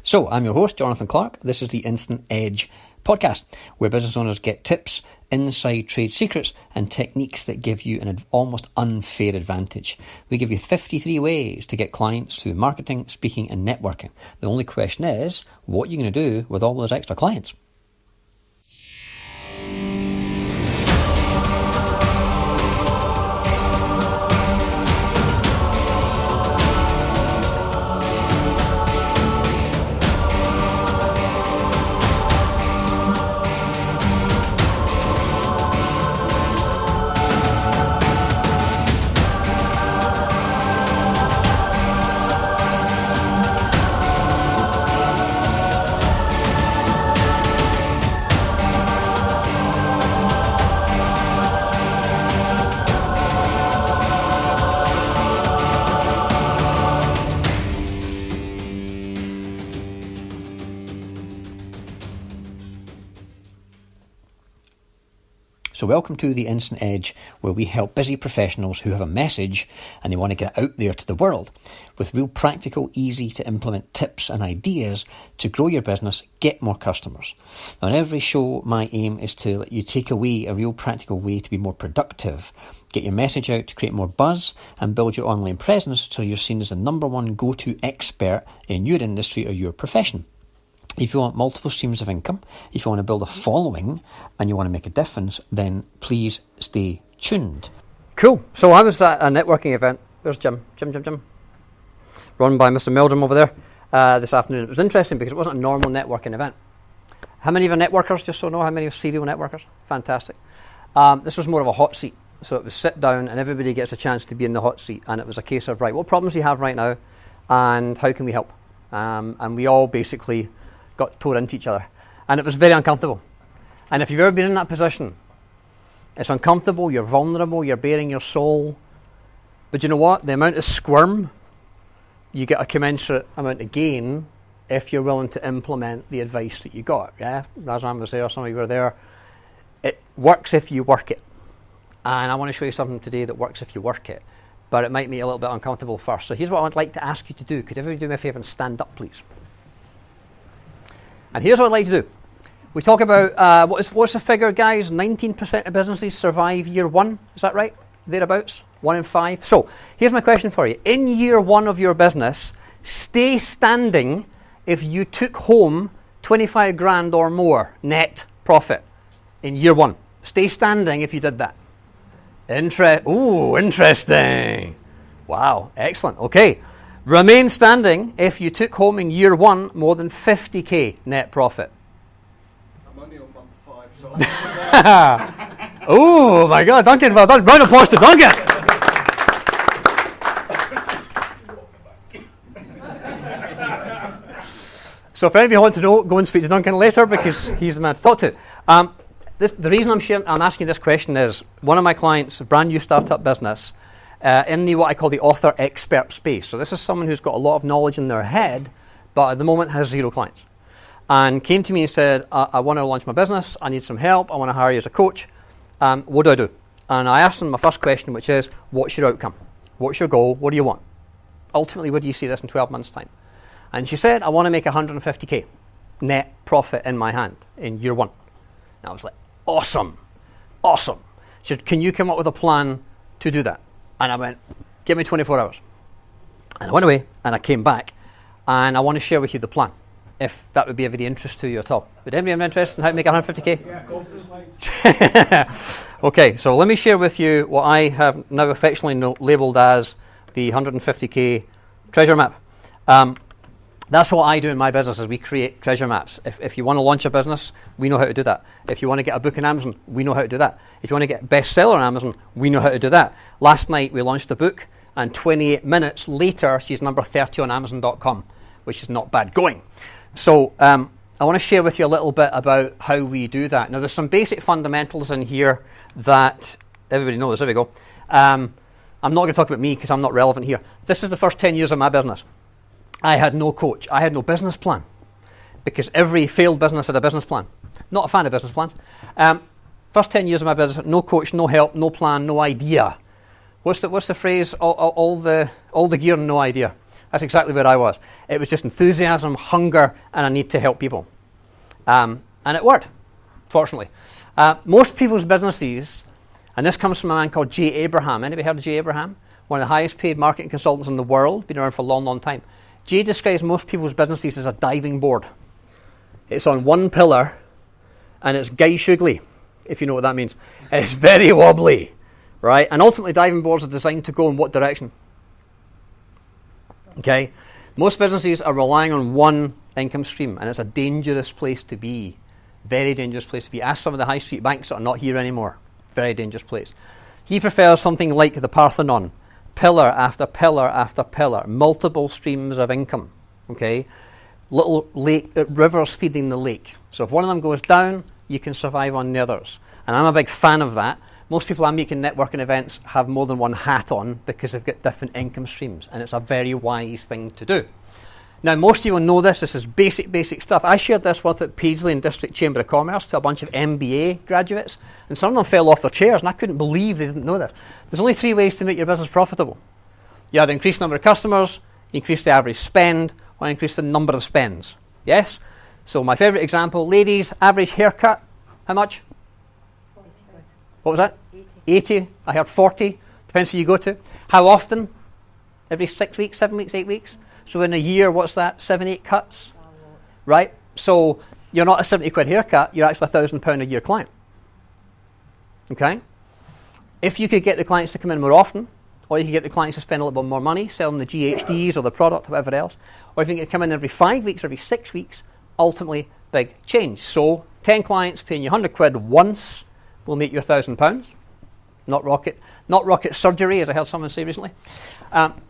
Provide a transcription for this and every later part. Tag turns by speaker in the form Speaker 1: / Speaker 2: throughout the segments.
Speaker 1: So, I'm your host, Jonathan Clark. This is the Instant Edge podcast, where business owners get tips, inside trade secrets, and techniques that give you an almost unfair advantage. We give you 53 ways to get clients through marketing, speaking, and networking. The only question is, what are you going to do with all those extra clients? So welcome to the Instant Edge, where we help busy professionals who have a message and they want to get it out there to the world with real practical, easy to implement tips and ideas to grow your business, get more customers. Now, on every show, my aim is to let you take away a real practical way to be more productive, get your message out to create more buzz and build your online presence so you're seen as the number one go-to expert in your industry or your profession. If you want multiple streams of income, if you want to build a following and you want to make a difference, then please stay tuned. Cool. So I was at a networking event. There's Jim. Run by Mr. Meldrum over there this afternoon. It was interesting because it wasn't a normal networking event. How many of you are networkers, just so I know? How many are serial networkers? Fantastic. This was more of a hot seat. So it was sit down and everybody gets a chance to be in the hot seat. And it was a case of, right, what problems do you have right now and how can we help? And we all basically got tore into each other, and it was very uncomfortable. And if you've ever been in that position, it's uncomfortable, you're vulnerable, you're bearing your soul, but you know what? The amount of squirm, you get a commensurate amount of gain if you're willing to implement the advice that you got. Yeah, Razvan was there, some of you were there. It works if you work it, and I want to show you something today that works if you work it, but it might make you a little bit uncomfortable first. So here's what I would like to ask you to do. Could everybody do me a favour and stand up, please? And here's what I'd like to do. We talk about, what's the figure, guys? 19% of businesses survive year one. Is that right? Thereabouts? 1 in 5. So, here's my question for you. In year one of your business, stay standing if you took home 25 grand or more net profit in year one. Stay standing if you did that. Interesting. Wow, excellent. Okay. Remain standing if you took home in year one more than 50k net profit.
Speaker 2: I'm only on month 5, so
Speaker 1: oh my God, Duncan, well done. Round of applause to Duncan. So if anybody wants to know, go and speak to Duncan later because he's the man to talk to. The reason I'm asking this question is one of my clients, a brand new startup business, in what I call the author expert space. So this is someone who's got a lot of knowledge in their head, but at the moment has 0 clients. And came to me and said, I want to launch my business, I need some help, I want to hire you as a coach. What do I do? And I asked them my first question, which is, what's your outcome? What's your goal? What do you want? Ultimately, where do you see this in 12 months' time? And she said, I want to make 150k net profit in my hand in year one. And I was like, awesome. She said, can you come up with a plan to do that? And I went, give me 24 hours. And I went away, and I came back, and I want to share with you the plan, if that would be of any interest to you at all. Would anybody have interest in how to make 150k?
Speaker 2: yeah, go for the slides.
Speaker 1: Okay, so let me share with you what I have now affectionately labelled as the 150k treasure map. That's what I do in my business, is we create treasure maps. If you want to launch a business, we know how to do that. If you want to get a book on Amazon, we know how to do that. If you want to get a bestseller on Amazon, we know how to do that. Last night we launched a book, and 28 minutes later she's number 30 on Amazon.com, which is not bad going. So I want to share with you a little bit about how we do that. Now there's some basic fundamentals in here that everybody knows. There we go. I'm not going to talk about me because I'm not relevant here. This is the first 10 years of my business. I had no coach. I had no business plan because every failed business had a business plan. Not a fan of business plans. First 10 years of my business, no coach, no help, no plan, no idea. What's the phrase? All the gear and no idea.
Speaker 3: That's exactly where I was. It was just enthusiasm, hunger, and a need to help people. And it worked, fortunately. Most people's businesses, and this comes from a man called Jay Abraham. Anybody heard of Jay Abraham? One of the highest paid marketing consultants in the world, been around for a long, long time. Jay describes most people's businesses as a diving board. It's on one pillar, and it's guy-sugly, if you know what that means. It's very wobbly, right? And ultimately, diving boards are designed to go in what direction? Okay? Most businesses are relying on one income stream, and it's a dangerous place to be. Very dangerous place to be. Ask some of the high street banks that are not here anymore. Very dangerous place. He prefers something like the Parthenon. Pillar after pillar after pillar. Multiple streams of income. Okay? Little lake, rivers feeding the lake. So if one of them goes down, you can survive on the others. And I'm a big fan of that. Most people I make in networking events have more than one hat on because they've got different income streams. And it's a very wise thing to do. Now, most of you will know this. This is basic stuff. I shared this with at Paisley and District Chamber of Commerce to a bunch of MBA graduates, and some of them fell off their chairs, and I couldn't believe they didn't know this. There's only 3 ways to make your business profitable. You either increase the number of customers, increase the average spend, or increase the number of spends. Yes? So my favourite example, ladies, average haircut, how much?
Speaker 4: 40.
Speaker 3: What was that?
Speaker 4: 80.
Speaker 3: 80. I heard 40. Depends who you go to. How often? Every 6 weeks, 7 weeks, 8 weeks? So in a year, what's that? 7, 8 cuts? Right? So you're not a 70 quid haircut, you're actually a £1,000 a year client. Okay? If you could get the clients to come in more often, or you could get the clients to spend a little bit more money, sell them the GHDs or the product or whatever else, or if you can come in every 5 weeks or every 6 weeks, ultimately big change. So 10 clients paying you 100 quid once will make you £1,000. Not rocket surgery, as I heard someone say recently.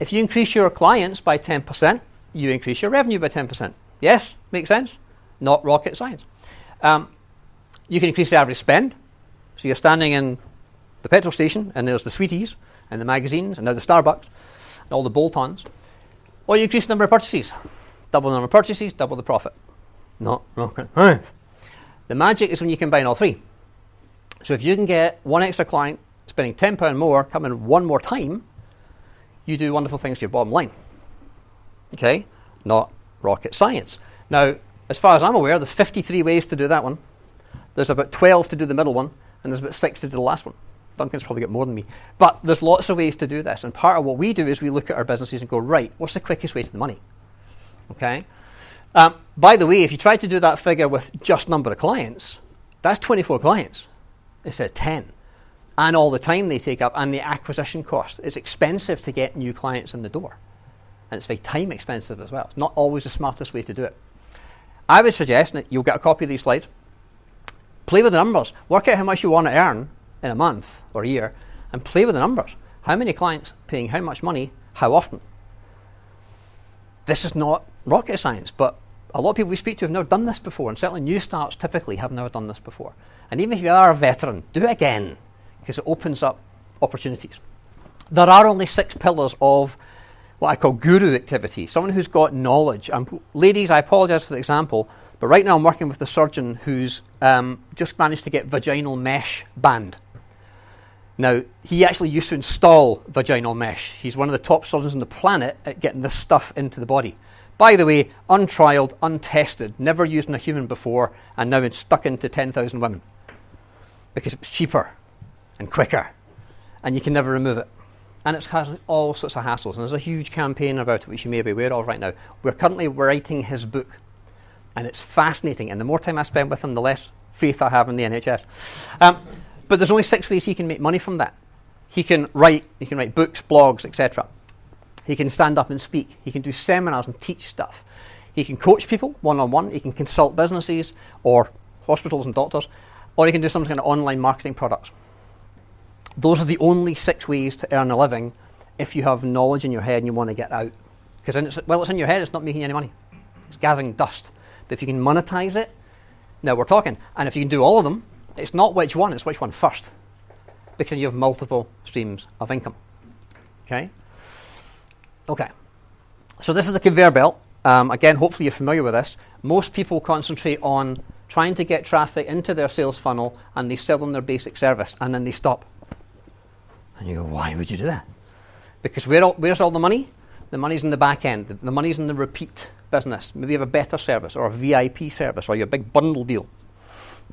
Speaker 3: If you increase your clients by 10%, you increase your revenue by 10%. Yes? Makes sense? Not rocket science. You can increase the average spend. So you're standing in the petrol station, and there's the sweeties, and the magazines, and now the Starbucks, and all the bolt-ons. Or you increase the number of purchases. Double the number of purchases, double the profit. Not rocket science. The magic is when you combine all three. So if you can get one extra client spending £10 more, coming one more time, you do wonderful things to your bottom line. Okay? Not rocket science. Now, as far as I'm aware, there's 53 ways to do that one. There's about 12 to do the middle one, and there's about 6 to do the last one. Duncan's probably got more than me. But there's lots of ways to do this, and part of what we do is we look at our businesses and go, right, what's the quickest way to the money? Okay? By the way, if you try to do that figure with just number of clients, that's 24 clients instead of 10. And all the time they take up, and the acquisition cost. It's expensive to get new clients in the door. And it's very time expensive as well. It's not always the smartest way to do it. I would suggest that you'll get a copy of these slides. Play with the numbers. Work out how much you want to earn in a month or a year, and play with the numbers. How many clients paying how much money, how often? This is not rocket science, but a lot of people we speak to have never done this before, and certainly new starts typically have never done this before. And even if you are a veteran, do it again, because it opens up opportunities. There are only 6 pillars of what I call guru activity, someone who's got knowledge. Ladies, I apologise for the example, but right now I'm working with a surgeon who's just managed to get vaginal mesh banned. Now, he actually used to install vaginal mesh. He's one of the top surgeons on the planet at getting this stuff into the body. By the way, untrialed, untested, never used in a human before, and now it's stuck into 10,000 women. Because it's cheaper and quicker, and you can never remove it. And it has all sorts of hassles, and there's a huge campaign about it, which you may be aware of right now. We're currently writing his book, and it's fascinating, and the more time I spend with him, the less faith I have in the NHS. But there's only 6 ways he can make money from that. He can write books, blogs, etc. He can stand up and speak. He can do seminars and teach stuff. He can coach people one-on-one. He can consult businesses or hospitals and doctors, or he can do some kind of online marketing products. Those are the only 6 ways to earn a living if you have knowledge in your head and you want to get out. Because while it's in your head, it's not making any money. It's gathering dust. But if you can monetize it, now we're talking. And if you can do all of them, it's not which one, it's which one first. Because you have multiple streams of income. Okay? Okay. So this is the conveyor belt. Again, hopefully you're familiar with this. Most people concentrate on trying to get traffic into their sales funnel, and they sell them their basic service, and then they stop. And you go, why would you do that? Because where's all the money? The money's in the back end. The money's in the repeat business. Maybe you have a better service or a VIP service or your big bundle deal.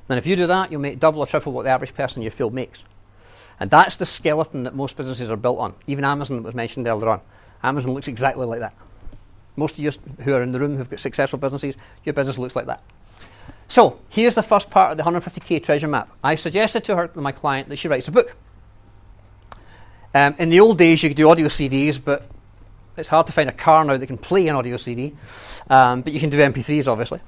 Speaker 3: And if you do that, you'll make double or triple what the average person in your field makes. And that's the skeleton that most businesses are built on. Even Amazon that was mentioned earlier on. Amazon looks exactly like that. Most of you who are in the room who've got successful businesses, your business looks like that. So here's the first part of the 150k treasure map. I suggested to my client that she writes a book. In the old days, you could do audio CDs, but it's hard to find a car now that can play an audio CD. But you can do MP3s, obviously.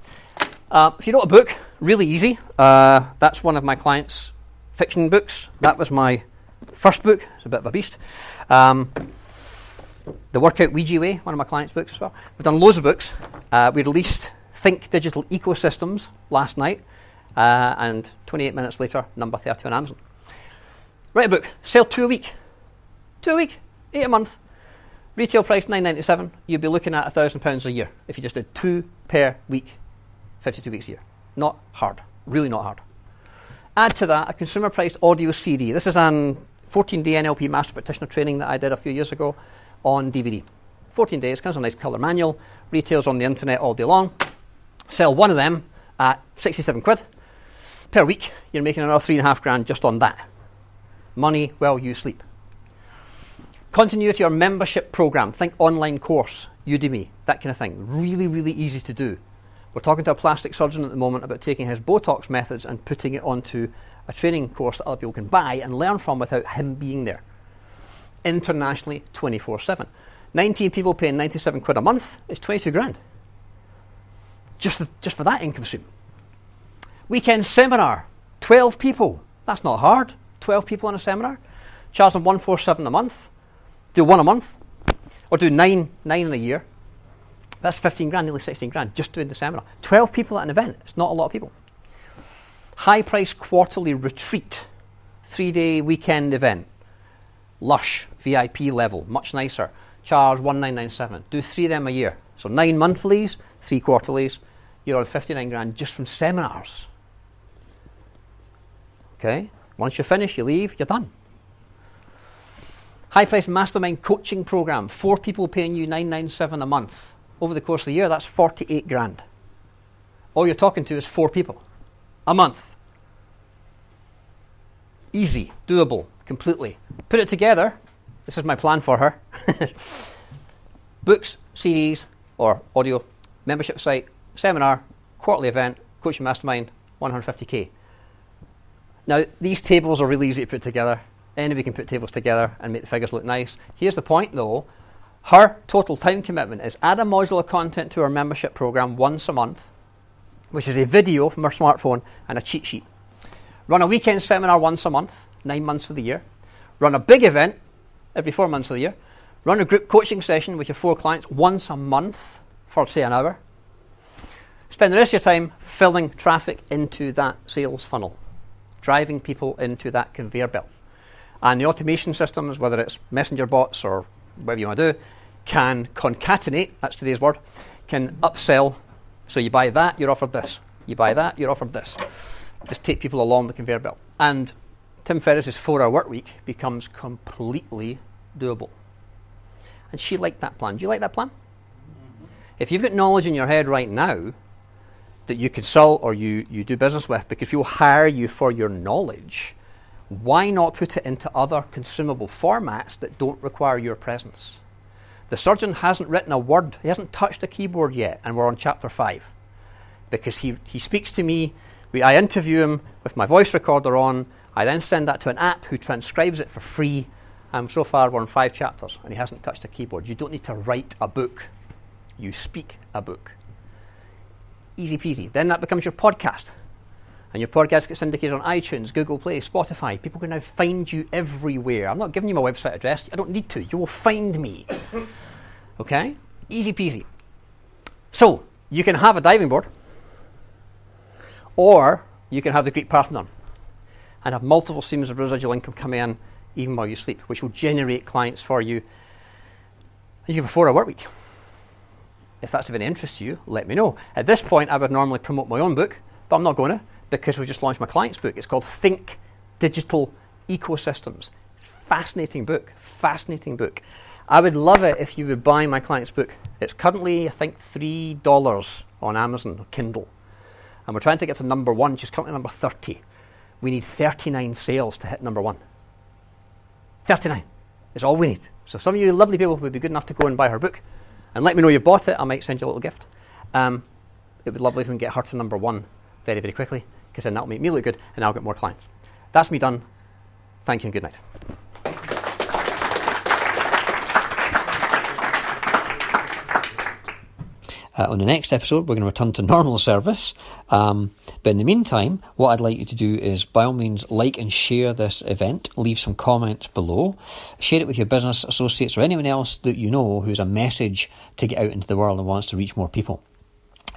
Speaker 3: If you wrote a book, really easy. That's one of my clients' fiction books. That was my first book. It's a bit of a beast. The Workout Ouija Way, one of my clients' books as well. We've done loads of books. We released Think Digital Ecosystems last night, and 28 minutes later, number 30 on Amazon. Write a book, sell 2 a week. 2 a week, 8 a month. Retail price $9.97. You'd be looking at £1,000 a year if you just did 2 per week, 52 weeks a year. Not hard, really not hard. Add to that a consumer priced audio CD. This is an 14-day NLP Master Practitioner training that I did a few years ago on DVD. 14 days, comes with a nice colour manual, retails on the internet all day long. Sell one of them at 67 quid per week. You're making another £3,500 just on that. Money while you sleep. Continuity or membership program. Think online course, Udemy, that kind of thing. Really, really easy to do. We're talking to a plastic surgeon at the moment about taking his Botox methods and putting it onto a training course that other people can buy and learn from without him being there. Internationally, 24/7. 19 people paying 97 quid a month is 22 grand. Just for that income stream. Weekend seminar, 12 people. That's not hard. 12 people in a seminar. Charge them 147 a month. Do 1 a month. Or do 9 in a year. That's 15 grand, nearly 16 grand, just doing the seminar. 12 people at an event. It's not a lot of people. High price quarterly retreat. 3-day weekend event. Lush, VIP level, much nicer. Charge 1997. Do 3 of them a year. So 9 monthlies, 3 quarterlies. You're on 59 grand just from seminars. Okay? Once you finish, you leave, you're done. High price mastermind coaching program. 4 people paying you 997 a month. Over the course of the year, that's 48 grand. All you're talking to is 4 people a month. Easy, doable, completely. Put it together. This is my plan for her. Books, CDs, or audio, membership site, seminar, quarterly event, coaching mastermind, 150k. Now, these tables are really easy to put together. Anybody can put tables together and make the figures look nice. Here's the point, though. Her total time commitment is add a module of content to her membership program once a month, which is a video from her smartphone and a cheat sheet. Run a weekend seminar once a month, 9 months of the year. Run a big event every 4 months of the year. Run a group coaching session with your 4 clients once a month for, say, an hour. Spend the rest of your time filling traffic into that sales funnel, driving people into that conveyor belt. And the automation systems, whether it's messenger bots or whatever you want to do, can concatenate, that's today's word, can upsell. So you buy that, you're offered this. You buy that, you're offered this. Just take people along the conveyor belt. And Tim Ferriss's 4-hour work week becomes completely doable. And she liked that plan. Do you like that plan? If you've got knowledge in your head right now that you consult or you do business with because people hire you for your knowledge, why not put it into other consumable formats that don't require your presence? The surgeon hasn't written a word, he hasn't touched a keyboard yet, and we're on chapter 5. Because he speaks to me, I interview him with my voice recorder on, I then send that to an app who transcribes it for free, and so far we're on 5 chapters, and he hasn't touched a keyboard. You don't need to write a book, you speak a book. Easy peasy. Then that becomes your podcast. And your podcast gets syndicated on iTunes, Google Play, Spotify. People can now find you everywhere. I'm not giving you my website address. I don't need to. You will find me. Okay? Easy peasy. So, you can have a diving board, or you can have the Greek Parthenon and have multiple streams of residual income come in even while you sleep, which will generate clients for you. And you have a 4-hour work week. If that's of any interest to you, let me know. At this point, I would normally promote my own book, but I'm not going to, because we just launched my client's book. It's called Think Digital Ecosystems. It's a fascinating book, I would love it if you would buy my client's book. It's currently, I think, $3 on Amazon or Kindle. And we're trying to get to number 1. She's currently number 30. We need 39 sales to hit number 1. 39 is all we need. So some of you lovely people would be good enough to go and buy her book and let me know you bought it. I might send you a little gift. It would be lovely if we can get her to number 1 very, very quickly, because then that'll make me look good and I'll get more clients. That's me done. Thank you and good night.
Speaker 1: On the next episode, we're going to return to normal service. But in the meantime, what I'd like you to do is, by all means, like and share this event. Leave some comments below. Share it with your business associates or anyone else that you know who's a message to get out into the world and wants to reach more people.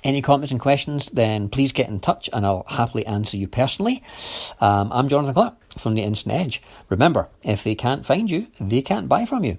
Speaker 1: Any comments and questions, then please get in touch and I'll happily answer you personally. I'm Jonathan Clark from The Instant Edge. Remember, if they can't find you, they can't buy from you.